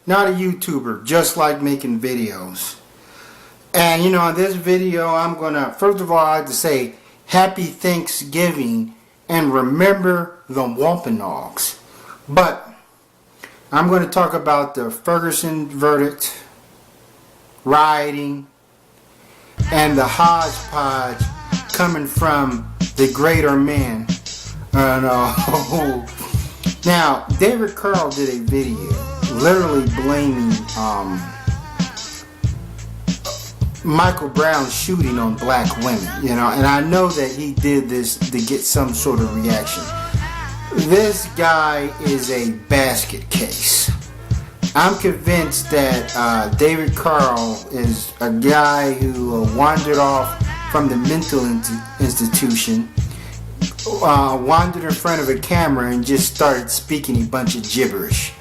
not a YouTuber, just like making videos. And in this video, I'm gonna, first of all, I like to say Happy Thanksgiving and remember the Wampanoags. But I'm going to talk about the Ferguson verdict, rioting, and the hodgepodge coming from the greater man. Now, David Carl did a video literally blaming Michael Brown's shooting on black women, and I know that he did this to get some sort of reaction. This guy is a basket case. I'm convinced that David Carl is a guy who wandered off from the mental institution, wandered in front of a camera and just started speaking a bunch of gibberish.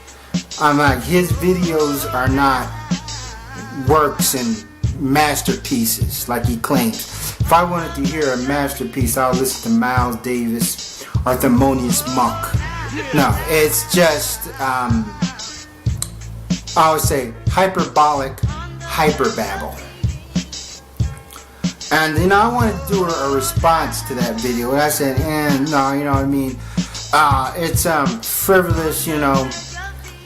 I'm like, his videos are not works and masterpieces like he claims. If I wanted to hear a masterpiece, I'll listen to Miles Davis or Thelonious Monk. No, it's just I would say hyperbolic, hyper-babble. And I wanted to do a response to that video. And I said, no, it's frivolous,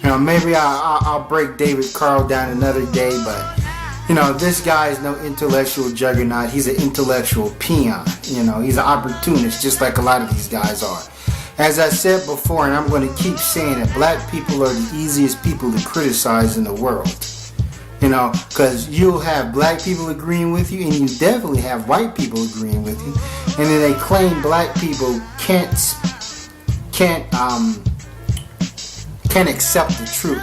maybe I'll break David Carl down another day, but this guy is no intellectual juggernaut. He's an intellectual peon. He's an opportunist, just like a lot of these guys are. As I said before, and I'm going to keep saying it, black people are the easiest people to criticize in the world. Because you'll have black people agreeing with you, and you definitely have white people agreeing with you. And then they claim black people can't accept the truth.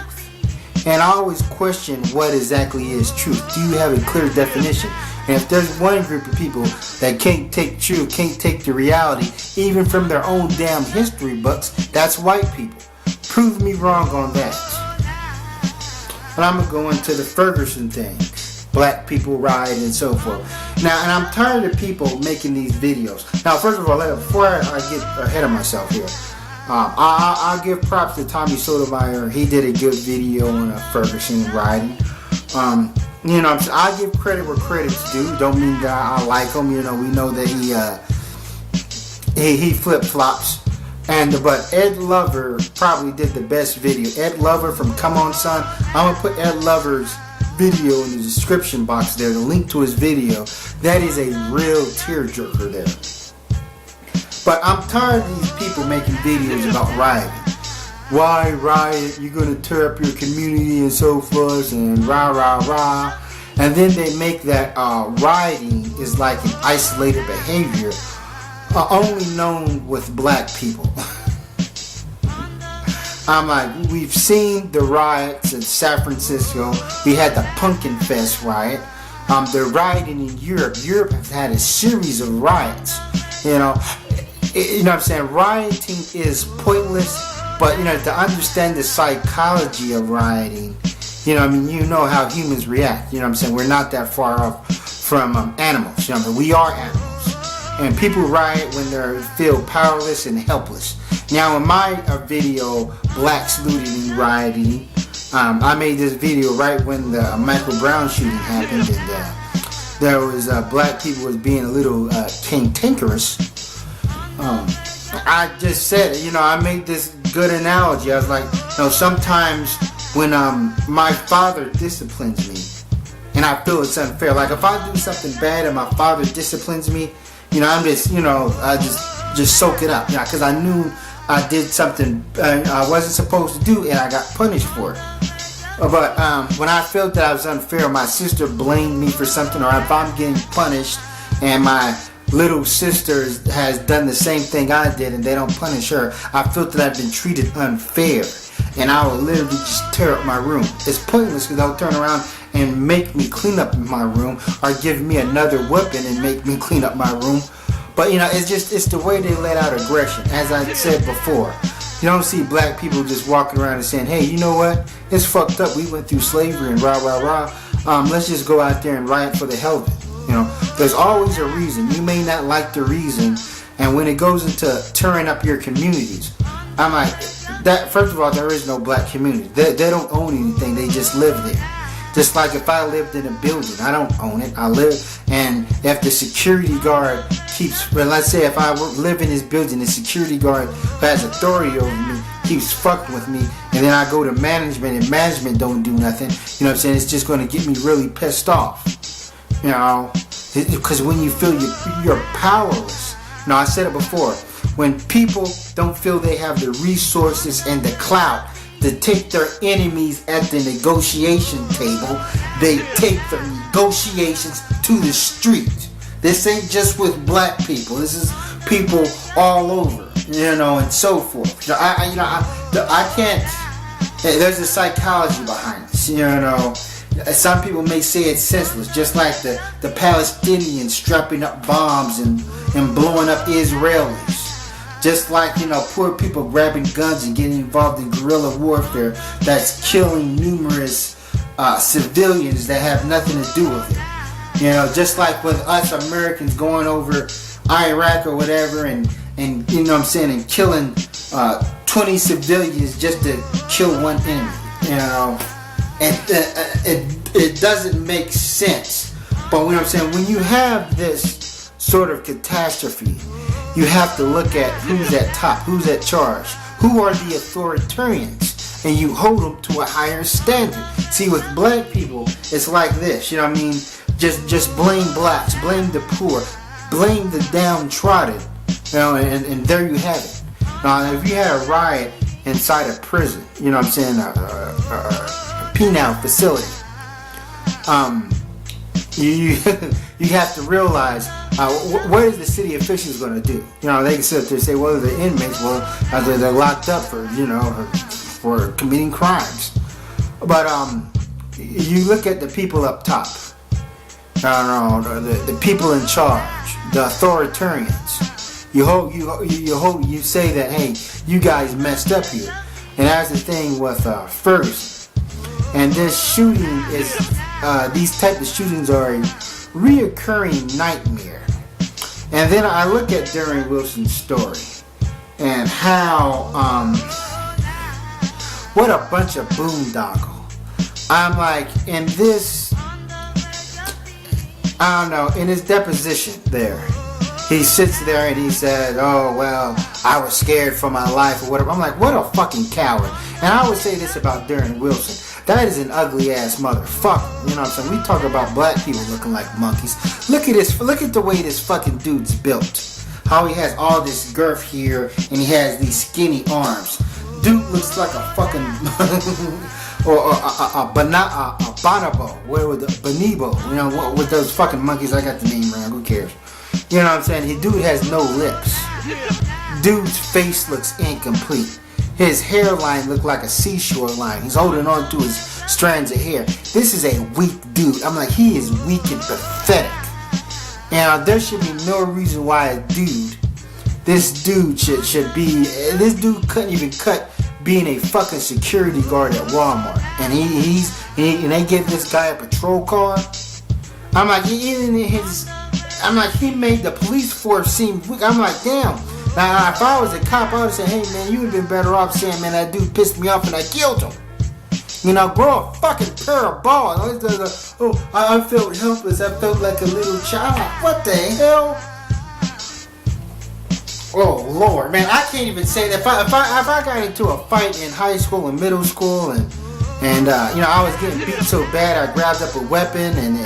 And I always question what exactly is truth. Do you have a clear definition? And if there's one group of people that can't take truth, can't take the reality, even from their own damn history books, that's white people. Prove me wrong on that. But I'm going to go into the Ferguson thing. Black people riot and so forth. Now, and I'm tired of people making these videos. Now, first of all, before I get ahead of myself here, I'll give props to Tommy Sotomayor. He did a good video on Ferguson rioting. I give credit where credit's due. Don't mean that I like him. We know that he flip flops. But Ed Lover probably did the best video. Ed Lover from Come On Son. I'm gonna put Ed Lover's video in the description box there. The link to his video. That is a real tearjerker there. But I'm tired of these people making videos about rioting. Why riot? You're going to tear up your community and so forth and rah rah rah. And then they make that rioting is like an isolated behavior only known with black people. I'm like, we've seen the riots in San Francisco. We had the Pumpkin Fest riot. They're rioting in Europe. Europe has had a series of riots. You know what I'm saying? Rioting is pointless, but to understand the psychology of rioting, you know how humans react. We're not that far off from animals. We are animals. And people riot when they feel powerless and helpless. Now in my video, Blacks Looting and Rioting, I made this video right when the Michael Brown shooting happened, and there was black people was being a little cantankerous. I just said, I made this good analogy. I was like, sometimes when my father disciplines me, and I feel it's unfair. Like if I do something bad and my father disciplines me, I'm just, I just soak it up, because I knew I did something I wasn't supposed to do, and I got punished for it. But when I felt that I was unfair, my sister blamed me for something, or if I'm getting punished, and my little sister has done the same thing I did, and they don't punish her, I felt that I've been treated unfair, and I will literally just tear up my room. It's pointless because they'll turn around and make me clean up my room, or give me another whipping and make me clean up my room. But it's the way they let out aggression. As I said before, you don't see black people just walking around and saying, hey, you know what, it's fucked up, we went through slavery and rah rah rah, let's just go out there and riot for the hell of it. There's always a reason. You may not like the reason, and when it goes into tearing up your communities, I'm like, that. First of all, there is no black community. They don't own anything. They just live there. Just like if I lived in a building, I don't own it. I live, and if the security guard keeps, well, let's say if I live in this building, the security guard who has authority over me keeps fucking with me, and then I go to management, and management don't do nothing. You know what I'm saying? It's just going to get me really pissed off. You know, because when you feel you're powerless. You know, I said it before. When people don't feel they have the resources and the clout to take their enemies at the negotiation table, they take the negotiations to the street. This ain't just with black people. This is people all over, you know, and so forth. I can't. There's a psychology behind this, you know. Some people may say it's senseless, just like the Palestinians strapping up bombs and blowing up Israelis. Just like, you know, poor people grabbing guns and getting involved in guerrilla warfare that's killing numerous civilians that have nothing to do with it. You know, just like with us Americans going over Iraq or whatever and you know what I'm saying, and killing 20 civilians just to kill one enemy. You know, and it doesn't make sense. But you know what I'm saying, when you have this sort of catastrophe, you have to look at who's at top, who's at charge, who are the authoritarians, and you hold them to a higher standard. See, with black people, it's like this, you know what I mean? Just blame blacks, blame the poor, blame the downtrodden, you know, and there you have it. Now, if you had a riot inside a prison, you know what I'm saying, a penal facility, you have to realize what is the city officials going to do? You know, they can sit up there and say, well, the inmates, they're locked up for, you know, for committing crimes. But you look at the people up top. I don't know, the people in charge, the authoritarians. You say that, hey, you guys messed up here, and that's the thing with Ferguson. And this shooting is, these type of shootings are a reoccurring nightmare. And then I look at Darren Wilson's story and how, what a bunch of boondoggle. I'm like, in this, I don't know, in his deposition there, he sits there and he said, oh, well, I was scared for my life or whatever. I'm like, what a fucking coward. And I would say this about Darren Wilson. That is an ugly ass motherfucker. You know what I'm saying? We talk about black people looking like monkeys. Look at this. Look at the way this fucking dude's built. How he has all this girth here and he has these skinny arms. Dude looks like a fucking or a bonobo. Where with the bonebo? You know, with those fucking monkeys. I got the name wrong. Who cares? You know what I'm saying? Dude has no lips. Dude's face looks incomplete. His hairline looked like a seashore line. He's holding on to his strands of hair. This is a weak dude. I'm like, he is weak and pathetic. And there should be no reason why this dude should be, this dude couldn't even cut being a fucking security guard at Walmart. And and they give this guy a patrol car. I'm like, he made the police force seem weak. I'm like, damn. Now, if I was a cop, I would have said, hey, man, you would have been better off saying, man, that dude pissed me off and I killed him. You know, grow a fucking pair of balls. Oh, I felt helpless. I felt like a little child. What the hell? Oh, Lord, man, I can't even say that. If I got into a fight in high school and middle school and you know, I was getting beat so bad I grabbed up a weapon and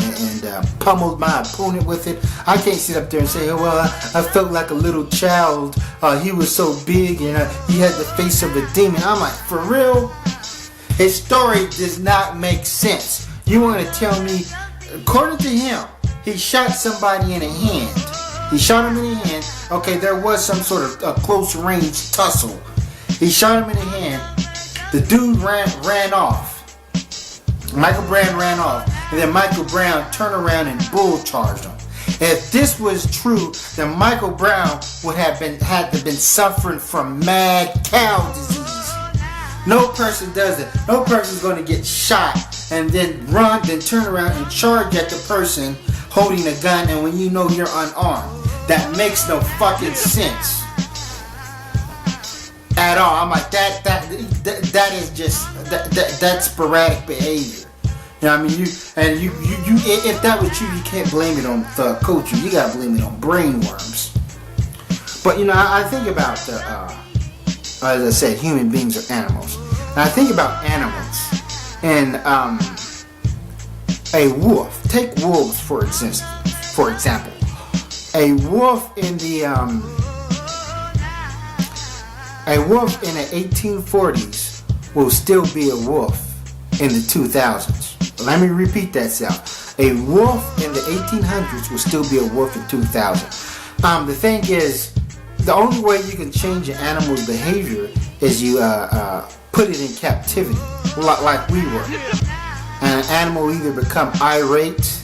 pummeled my opponent with it. I can't sit up there and say, oh, well, I felt like a little child. He was so big and he had the face of a demon. I'm like, for real? His story does not make sense. You want to tell me, according to him, he shot somebody in the hand. He shot him in the hand. Okay, there was some sort of close range tussle. He shot him in the hand. The dude ran off. Michael Brown ran off. And then Michael Brown turned around and bull charged him. If this was true, then Michael Brown would have had to been suffering from mad cow disease. No person does it. No person's going to get shot and then run, then turn around and charge at the person holding a gun, and when you know you're unarmed. That makes no fucking sense. at all. I'm like that is just that's sporadic behavior. You know what I mean? You if that was you can't blame it on thug culture. You gotta blame it on brainworms. But I think about as I said, human beings are animals. And I think about animals and a wolf. Take wolves for example. A wolf in the 1840s will still be a wolf in the 2000s. Let me repeat that, Sal. A wolf in the 1800s will still be a wolf in 2000. The thing is, the only way you can change an animal's behavior is you put it in captivity, like we were. And an animal will either become irate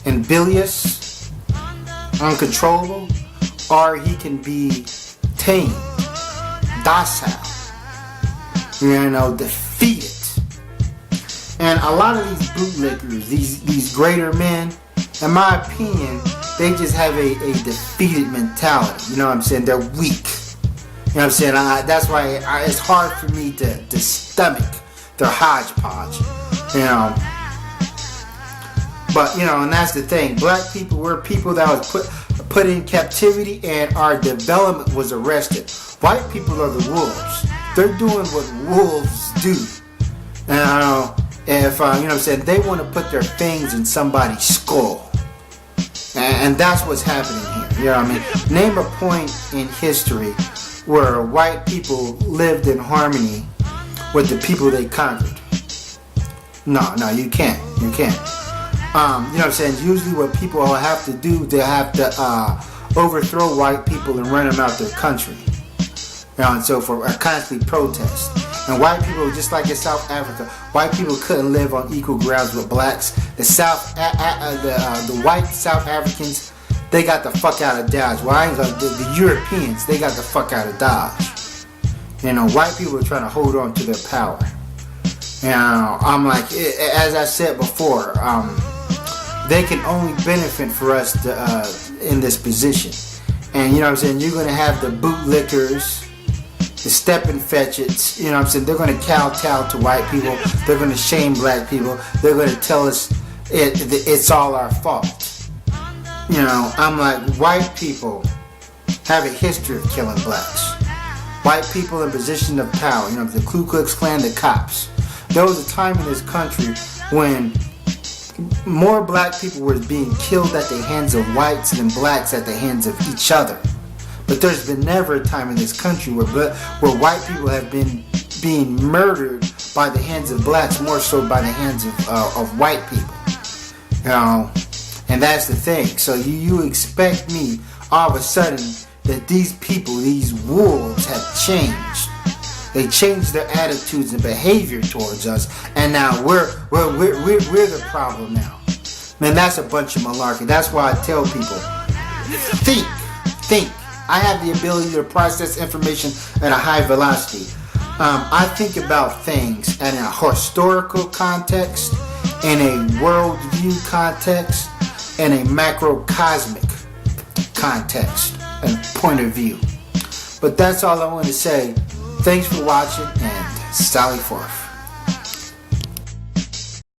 and bilious, uncontrollable, or he can be tamed, docile, defeated. And a lot of these bootlickers, these greater men, in my opinion, they just have a defeated mentality. You know what I'm saying? They're weak. You know what I'm saying? That's why it's hard for me to stomach their hodgepodge. But and that's the thing. Black people were people that was put in captivity, and our development was arrested. White people are the wolves. They're doing what wolves do. And if what I'm saying, they want to put their fangs in somebody's skull, and that's what's happening here. You know what I mean? Name a point in history where white people lived in harmony with the people they conquered. No, you can't. You know what I'm saying? Usually what people have to do, they have to overthrow white people and run them out their country. And so for constantly protest. And white people, just like in South Africa, white people couldn't live on equal grounds with blacks. The white South Africans, they got the fuck out of Dodge. Well, the Europeans, they got the fuck out of Dodge. White people are trying to hold on to their power. I'm like, as I said before, they can only benefit for us in this position. And you know what I'm saying, you're going to have the bootlickers, the step and fetch it's, you know what I'm saying, they're going to kowtow to white people, they're going to shame black people, they're going to tell us it's all our fault. I'm like, white people have a history of killing blacks. White people in position of power, the Ku Klux Klan, the cops. There was a time in this country when more black people were being killed at the hands of whites than blacks at the hands of each other. But there's been never a time in this country where white people have been being murdered by the hands of blacks more so by the hands of white people. And that's the thing. So you expect me all of a sudden that these people, these wolves, have changed. They changed their attitudes and behavior towards us, and now we're the problem now. Man, that's a bunch of malarkey. That's why I tell people, think. I have the ability to process information at a high velocity. I think about things in a historical context, in a worldview context, in a macrocosmic context and point of view. But that's all I want to say. Thanks for watching, and sally forth.